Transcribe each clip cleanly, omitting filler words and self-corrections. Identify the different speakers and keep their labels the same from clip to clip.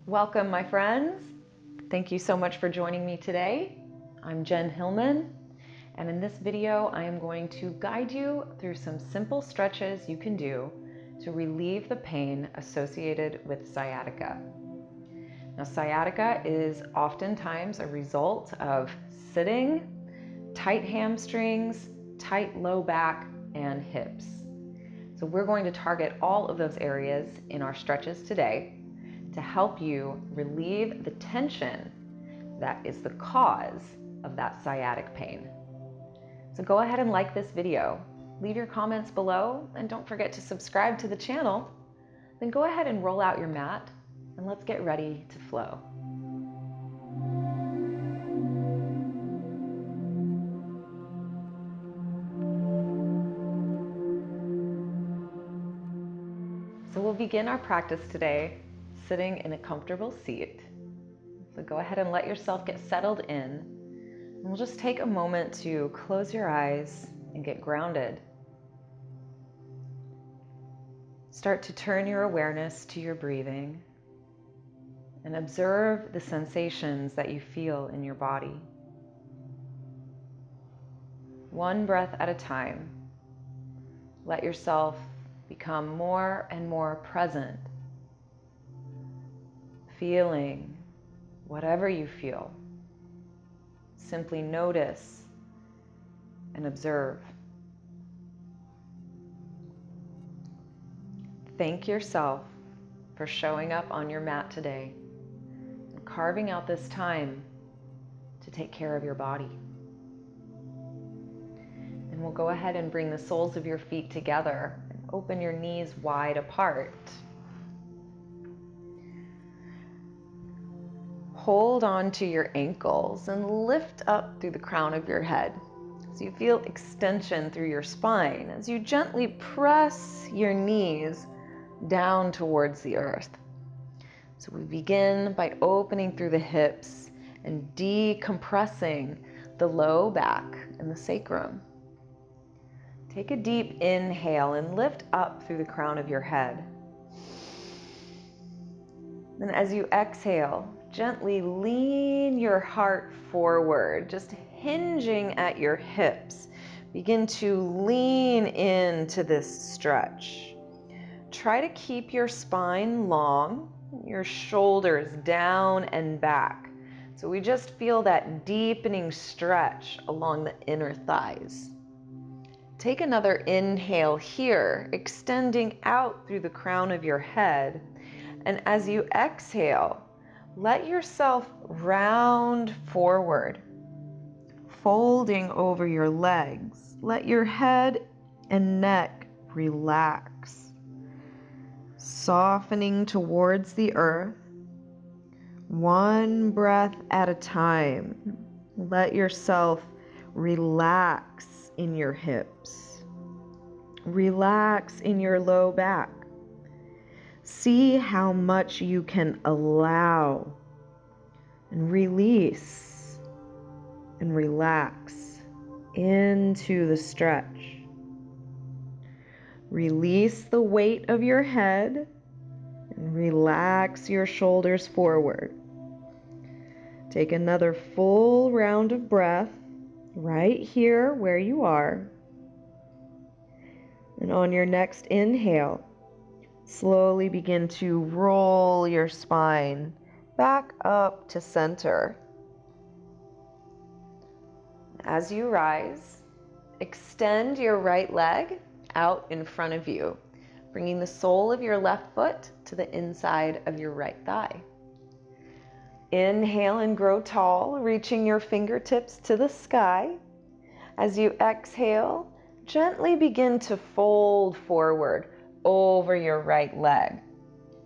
Speaker 1: Welcome, my friends. Thank you so much for joining me today. I'm Jen Hilman, and in this video, I am going to guide you through some simple stretches you can do to relieve the pain associated with sciatica. Now, sciatica is oftentimes a result of sitting, tight hamstrings, tight low back, and hips. So we're going to target all of those areas in our stretches today to help you relieve the tension that is the cause of that sciatic pain. So go ahead and like this video, leave your comments below, and don't forget to subscribe to the channel. Then go ahead and roll out your mat, and let's get ready to flow. So we'll begin our practice today sitting in a comfortable seat. So go ahead and let yourself get settled in. And we'll just take a moment to close your eyes and get grounded. Start to turn your awareness to your breathing and observe the sensations that you feel in your body. One breath at a time, let yourself become more and more present, feeling whatever you feel. Simply notice and observe. Thank yourself for showing up on your mat today and carving out this time to take care of your body. And we'll go ahead and bring the soles of your feet together and open your knees wide apart. Hold on to your ankles and lift up through the crown of your head. So you feel extension through your spine as you gently press your knees down towards the earth. So we begin by opening through the hips and decompressing the low back and the sacrum. Take a deep inhale and lift up through the crown of your head. Then as you exhale, gently lean your heart forward, just hinging at your hips. Begin to lean into this stretch. Try to keep your spine long, your shoulders down and back. So we just feel that deepening stretch along the inner thighs. Take another inhale here, extending out through the crown of your head. And as you exhale, let yourself round forward, folding over your legs. Let your head and neck relax, softening towards the earth. One breath at a time. Let yourself relax in your hips. Relax in your low back. See how much you can allow and release and relax into the stretch. Release the weight of your head and relax your shoulders forward. Take another full round of breath right here where you are. And on your next inhale, slowly begin to roll your spine back up to center. As you rise, extend your right leg out in front of you, bringing the sole of your left foot to the inside of your right thigh. Inhale and grow tall, reaching your fingertips to the sky. As you exhale, gently begin to fold forward over your right leg,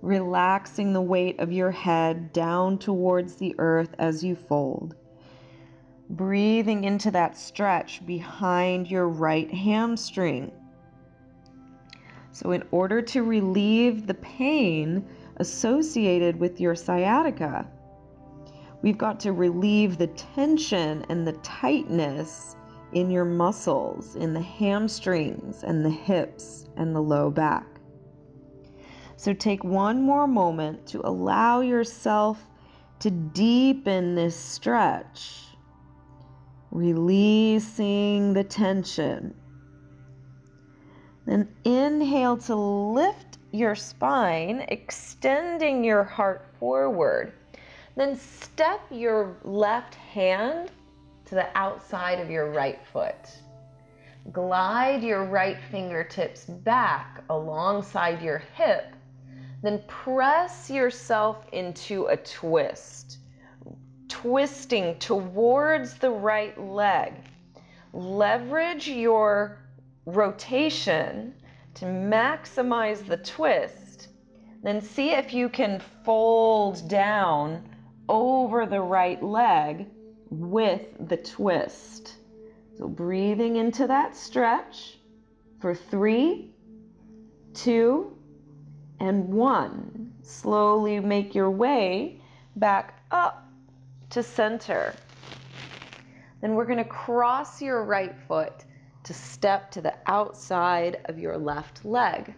Speaker 1: relaxing the weight of your head down towards the earth as you fold. Breathing into that stretch behind your right hamstring. So in order to relieve the pain associated with your sciatica, we've got to relieve the tension and the tightness in your muscles, in the hamstrings and the hips and the low back. So take one more moment to allow yourself to deepen this stretch, releasing the tension. Then inhale to lift your spine, extending your heart forward. Then step your left hand to the outside of your right foot. Glide your right fingertips back alongside your hip. Then press yourself into a twist, twisting towards the right leg. Leverage your rotation to maximize the twist. Then see if you can fold down over the right leg with the twist. So breathing into that stretch for 3, 2, and 1. Slowly make your way back up to center. Then we're going to cross your right foot to step to the outside of your left leg.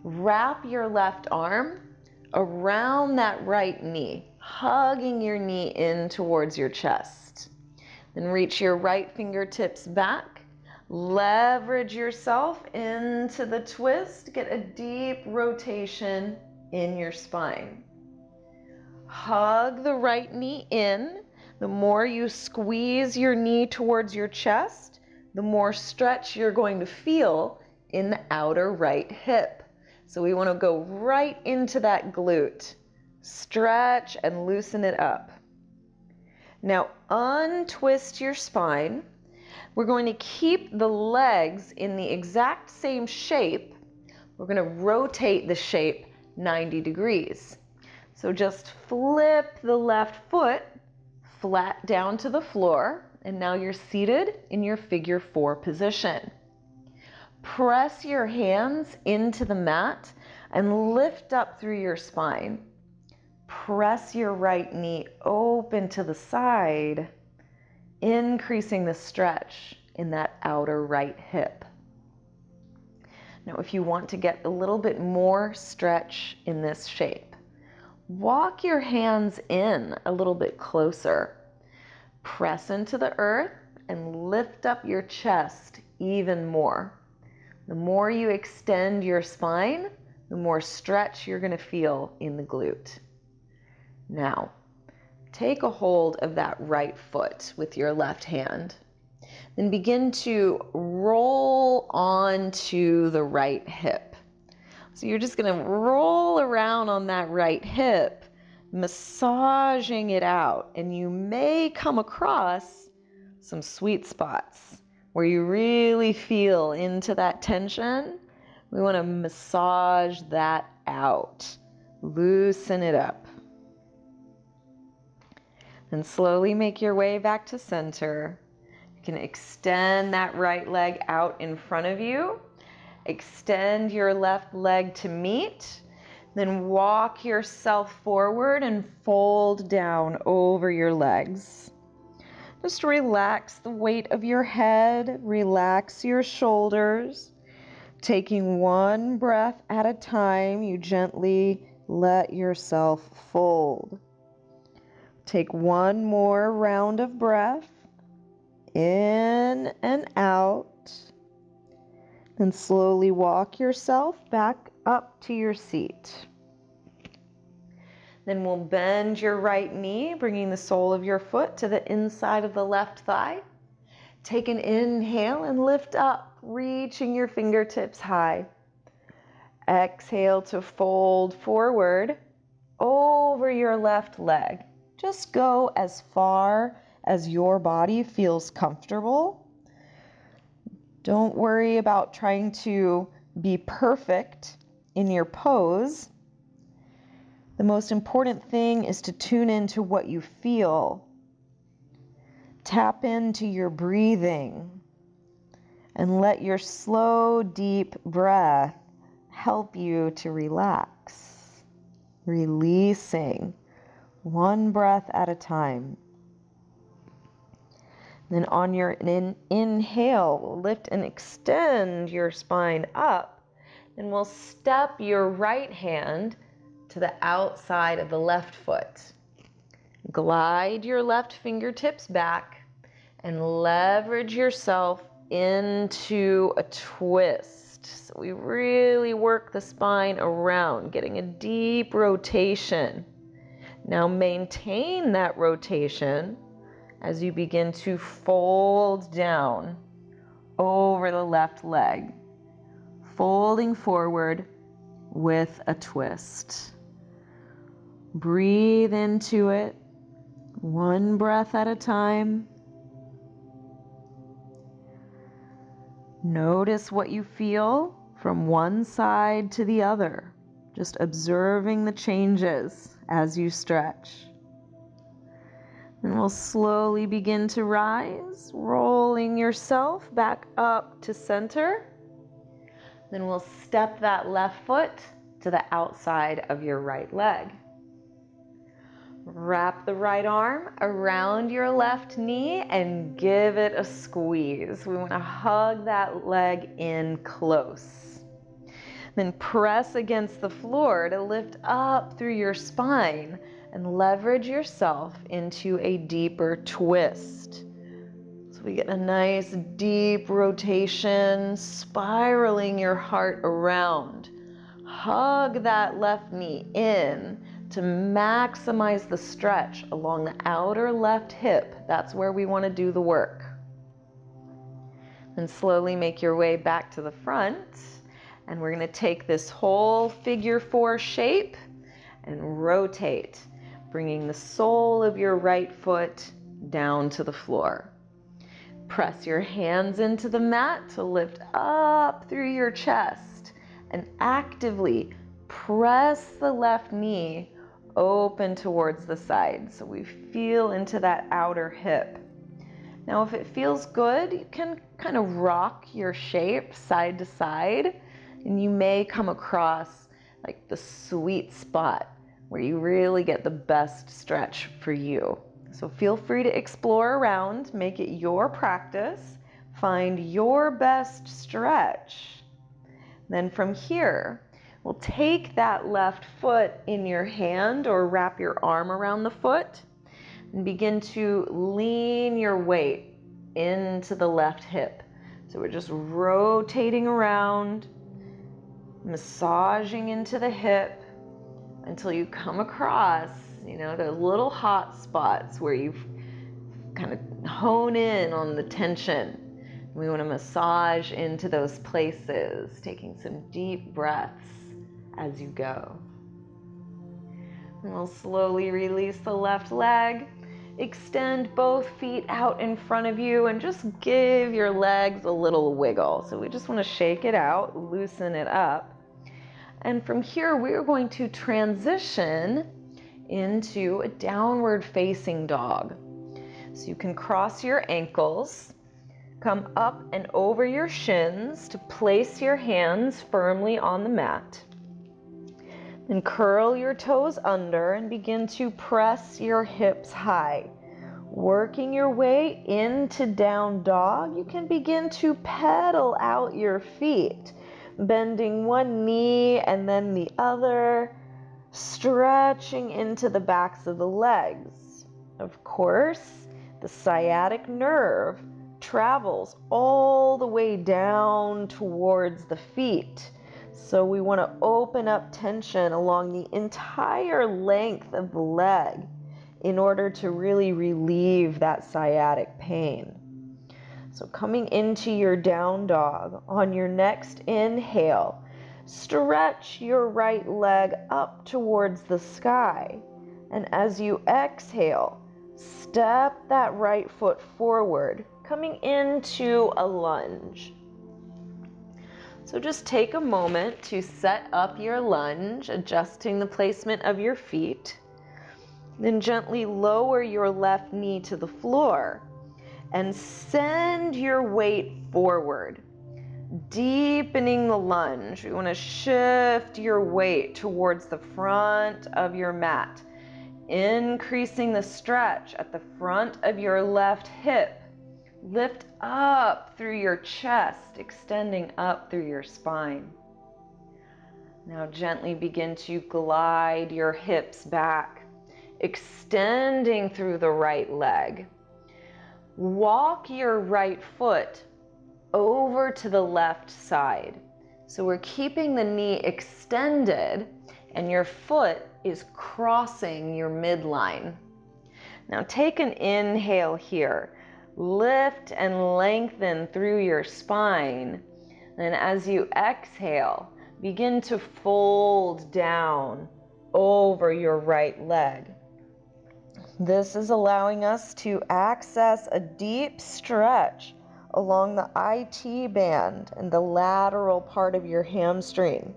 Speaker 1: Wrap your left arm around that right knee, hugging your knee in towards your chest. Then reach your right fingertips back. Leverage yourself into the twist. Get a deep rotation in your spine. Hug the right knee in. The more you squeeze your knee towards your chest, the more stretch you're going to feel in the outer right hip. So we want to go right into that glute. Stretch and loosen it up. Now untwist your spine. We're going to keep the legs in the exact same shape. We're going to rotate the shape 90 degrees. So just flip the left foot flat down to the floor, and now you're seated in your figure 4 position. Press your hands into the mat and lift up through your spine. Press your right knee open to the side, increasing the stretch in that outer right hip. Now, if you want to get a little bit more stretch in this shape, walk your hands in a little bit closer. Press into the earth and lift up your chest even more. The more you extend your spine, the more stretch you're going to feel in the glute. Now, take a hold of that right foot with your left hand. Then begin to roll onto the right hip. So you're just going to roll around on that right hip, massaging it out. And you may come across some sweet spots where you really feel into that tension. We want to massage that out. Loosen it up. And slowly make your way back to center. You can extend that right leg out in front of you. Extend your left leg to meet. Then walk yourself forward and fold down over your legs. Just relax the weight of your head. Relax your shoulders. Taking one breath at a time, you gently let yourself fold. Take one more round of breath, in and out, and slowly walk yourself back up to your seat. Then we'll bend your right knee, bringing the sole of your foot to the inside of the left thigh. Take an inhale and lift up, reaching your fingertips high. Exhale to fold forward over your left leg. Just go as far as your body feels comfortable. Don't worry about trying to be perfect in your pose. The most important thing is to tune into what you feel. Tap into your breathing and let your slow, deep breath help you to relax. Releasing one breath at a time. Then on your inhale, lift and extend your spine up. And we'll step your right hand to the outside of the left foot. Glide your left fingertips back and leverage yourself into a twist. So we really work the spine around, getting a deep rotation. Now maintain that rotation as you begin to fold down over the left leg, folding forward with a twist. Breathe into it, one breath at a time. Notice what you feel from one side to the other, just observing the changes as you stretch. And we'll slowly begin to rise, rolling yourself back up to center. Then we'll step that left foot to the outside of your right leg. Wrap the right arm around your left knee and give it a squeeze. We want to hug that leg in close. Then press against the floor to lift up through your spine and leverage yourself into a deeper twist. So we get a nice deep rotation, spiraling your heart around. Hug that left knee in to maximize the stretch along the outer left hip. That's where we want to do the work. And slowly make your way back to the front. And we're going to take this whole figure 4 shape and rotate, bringing the sole of your right foot down to the floor. Press your hands into the mat to lift up through your chest and actively press the left knee open towards the side. So we feel into that outer hip. Now, if it feels good, you can kind of rock your shape side to side, and you may come across like the sweet spot where you really get the best stretch for you. So feel free to explore around, make it your practice, find your best stretch. Then from here, we'll take that left foot in your hand or wrap your arm around the foot and begin to lean your weight into the left hip. So we're just rotating around, massaging into the hip until you come across, the little hot spots where you kind of hone in on the tension. We want to massage into those places, taking some deep breaths as you go. And we'll slowly release the left leg. Extend both feet out in front of you and just give your legs a little wiggle. So we just want to shake it out, loosen it up. And from here, we're going to transition into a downward facing dog. So you can cross your ankles, come up and over your shins to place your hands firmly on the mat. Then curl your toes under and begin to press your hips high. Working your way into down dog, you can begin to pedal out your feet, bending one knee and then the other, stretching into the backs of the legs. Of course, the sciatic nerve travels all the way down towards the feet. So we want to open up tension along the entire length of the leg in order to really relieve that sciatic pain. So coming into your down dog, on your next inhale, stretch your right leg up towards the sky. And as you exhale, step that right foot forward, coming into a lunge. So just take a moment to set up your lunge, adjusting the placement of your feet. Then gently lower your left knee to the floor and send your weight forward, deepening the lunge. You want to shift your weight towards the front of your mat, increasing the stretch at the front of your left hip. Lift up through your chest, extending up through your spine. Now gently begin to glide your hips back, extending through the right leg. Walk your right foot over to the left side. So we're keeping the knee extended and your foot is crossing your midline. Now take an inhale here. Lift and lengthen through your spine. And as you exhale, begin to fold down over your right leg. This is allowing us to access a deep stretch along the IT band and the lateral part of your hamstring.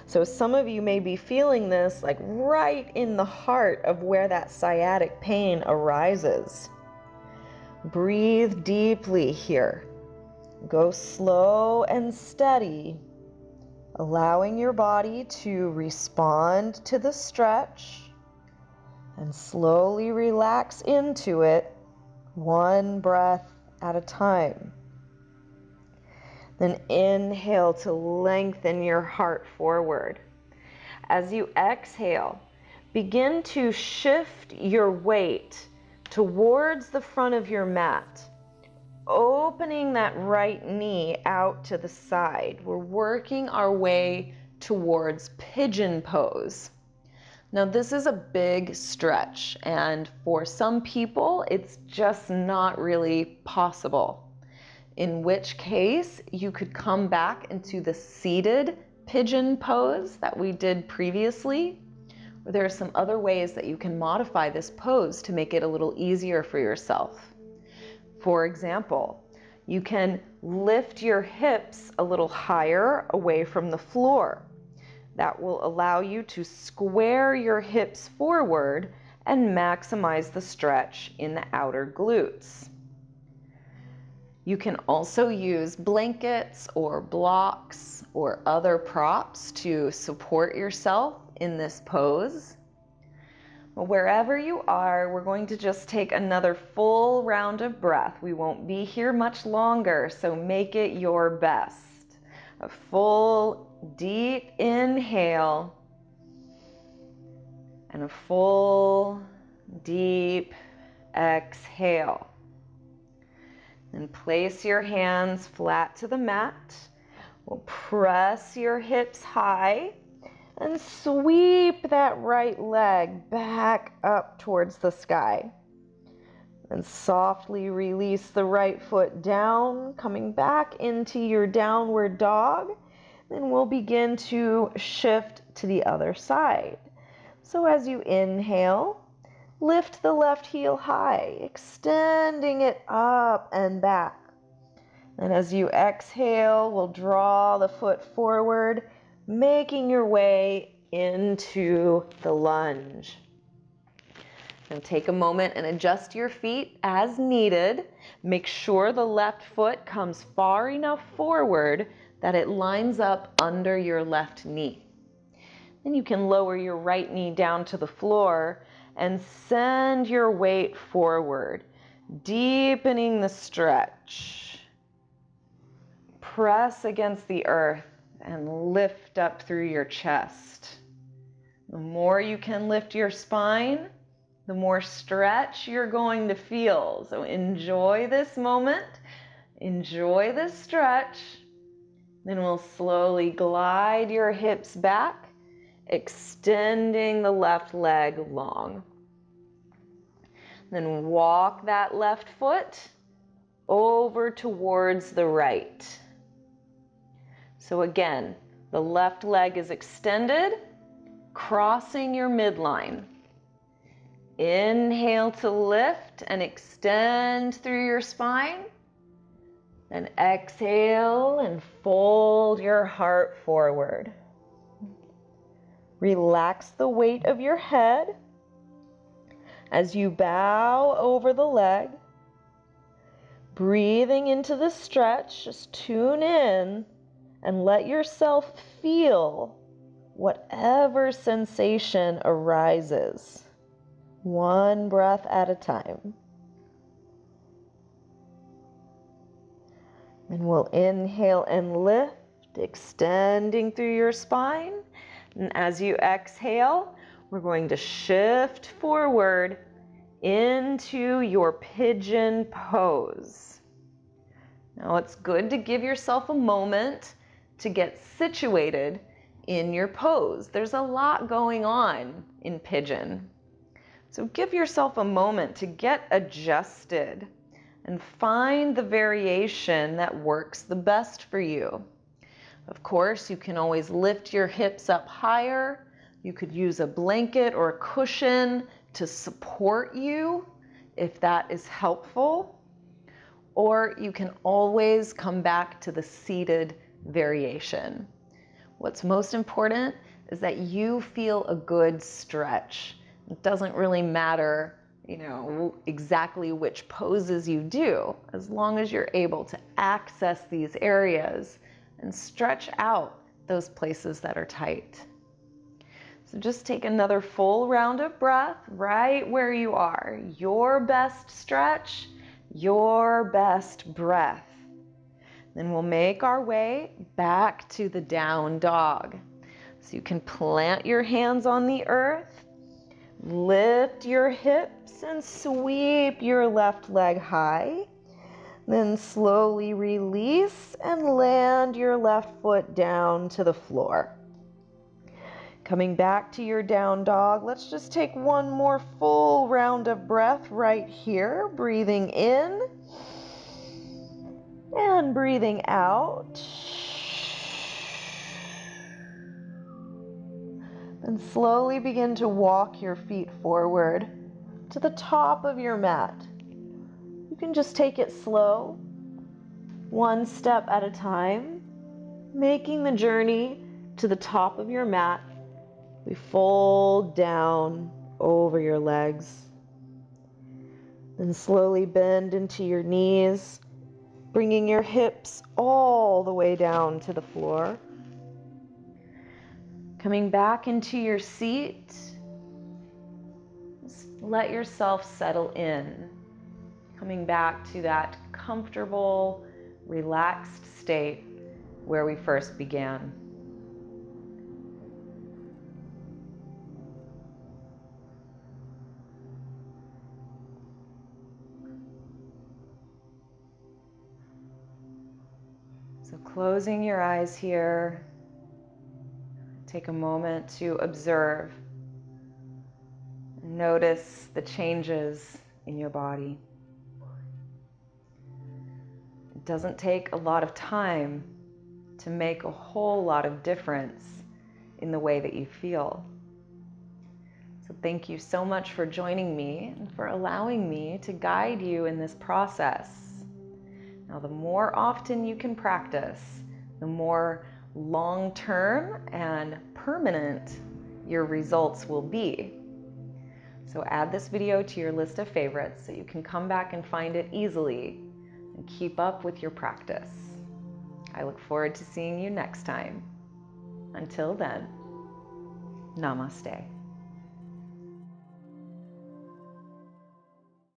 Speaker 1: So some of you may be feeling this like right in the heart of where that sciatic pain arises. Breathe deeply here. Go slow and steady, allowing your body to respond to the stretch and slowly relax into it, one breath at a time. Then inhale to lengthen your heart forward. As you exhale, begin to shift your weight towards the front of your mat, opening that right knee out to the side. We're working our way towards pigeon pose. Now this is a big stretch, and for some people it's just not really possible. In which case you could come back into the seated pigeon pose that we did previously. Or there are some other ways that you can modify this pose to make it a little easier for yourself. For example, you can lift your hips a little higher away from the floor. That will allow you to square your hips forward and maximize the stretch in the outer glutes. You can also use blankets or blocks or other props to support yourself in this pose. Wherever you are, we're going to just take another full round of breath. We won't be here much longer, so make it your best. A full, deep inhale and a full, deep exhale. And place your hands flat to the mat. We'll press your hips high and sweep that right leg back up towards the sky. And softly release the right foot down, coming back into your downward dog. Then we'll begin to shift to the other side. So as you inhale, lift the left heel high, extending it up and back. And as you exhale, we'll draw the foot forward, making your way into the lunge. Now take a moment and adjust your feet as needed. Make sure the left foot comes far enough forward that it lines up under your left knee. Then you can lower your right knee down to the floor and send your weight forward, deepening the stretch. Press against the earth and lift up through your chest. The more you can lift your spine, the more stretch you're going to feel. So enjoy this moment, enjoy this stretch. Then we'll slowly glide your hips back, extending the left leg long. Then walk that left foot over towards the right. So again, the left leg is extended, crossing your midline. Inhale to lift and extend through your spine. Then exhale and fold your heart forward. Relax the weight of your head as you bow over the leg. Breathing into the stretch, just tune in and let yourself feel whatever sensation arises. One breath at a time. And we'll inhale and lift, extending through your spine. And as you exhale, we're going to shift forward into your pigeon pose. Now it's good to give yourself a moment to get situated in your pose. There's a lot going on in pigeon. So give yourself a moment to get adjusted and find the variation that works the best for you. Of course, you can always lift your hips up higher. You could use a blanket or a cushion to support you if that is helpful. Or you can always come back to the seated variation. What's most important is that you feel a good stretch. It doesn't really matter, exactly which poses you do, as long as you're able to access these areas and stretch out those places that are tight. So just take another full round of breath right where you are. Your best stretch, your best breath. Then we'll make our way back to the down dog. So you can plant your hands on the earth, lift your hips and sweep your left leg high. Then slowly release and land your left foot down to the floor. Coming back to your down dog, let's just take one more full round of breath right here. Breathing in and breathing out. And slowly begin to walk your feet forward to the top of your mat. You can just take it slow, one step at a time, making the journey to the top of your mat. We fold down over your legs. Then slowly bend into your knees, bringing your hips all the way down to the floor. Coming back into your seat, just let yourself settle in. Coming back to that comfortable, relaxed state where we first began. So closing your eyes here, take a moment to observe and notice the changes in your body. It doesn't take a lot of time to make a whole lot of difference in the way that you feel. So thank you so much for joining me and for allowing me to guide you in this process. Now, the more often you can practice, the more long-term and permanent your results will be. So add this video to your list of favorites so you can come back and find it easily and keep up with your practice. I look forward to seeing you next time. Until then, Namaste.